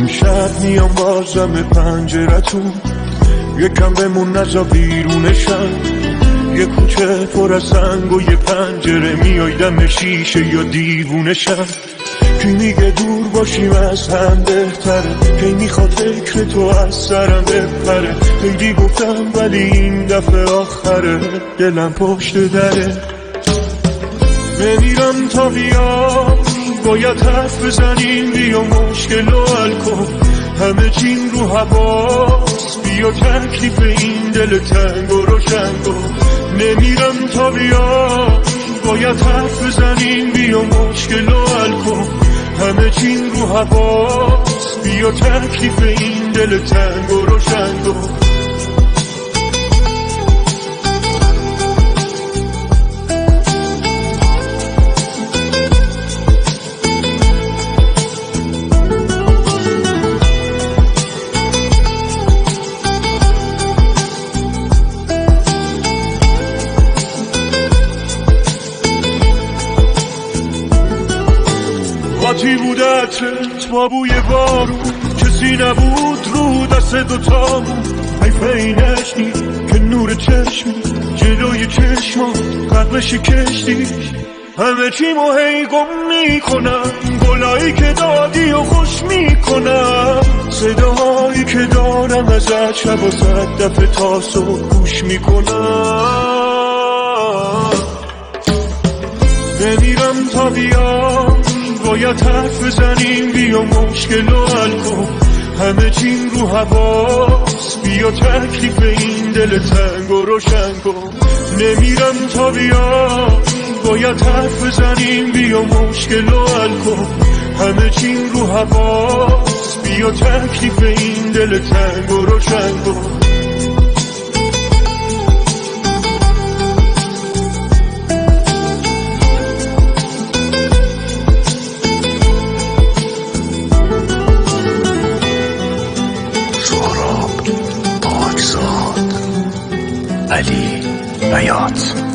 شب میام بازم پنجرتون، یکم بمون نزا بیرونشم. یه کوچه پر از سنگ و یه پنجره، میای دم شیشه یا دیوونشم. کی میگه دور باشیم از هم بهتره، کی میخواد فکر تو از سرم بپره. خیلی گفتم ولی این دفعه آخره، دلم پشت دره. نمیرم تا بیام، باید حرف بزنیم، بیا مشکل رو حل کن. همه چیم رو حواس، بیا تکلیف این دل تنگ و روشن کن. نمیرم تا بیام، باید حرف بزنیم، بیا مشکل رو حل کن. همه چیم رو حواس، بیا تکلیف این دل تنگ و روشن کن. قاطی بود عطرت با بوی بارون، کسی نبود رو دست دوتامون. حیفه این عشقی که نور چشمی جلوی چشما قدمش کشتی. همه چیمو هی گم میکنم، گلایی که دادی و خوش میکنم. صداهایی که دارم ازت شب و 100 دفعه تا صبح گوش میکنم. نمیرم تا بیام، باید حرف بزنیم، بیا مشکل رو حل کن. همه چیم رو حواس، بیا تکلیف این دل تنگ و روشن کن. نمیرم تا بیام، باید حرف بزنیم، بیا مشکل رو حل کن. همه چیم رو حواس، بیا تکلیف این دل تنگ و روشن کن. علی بیات.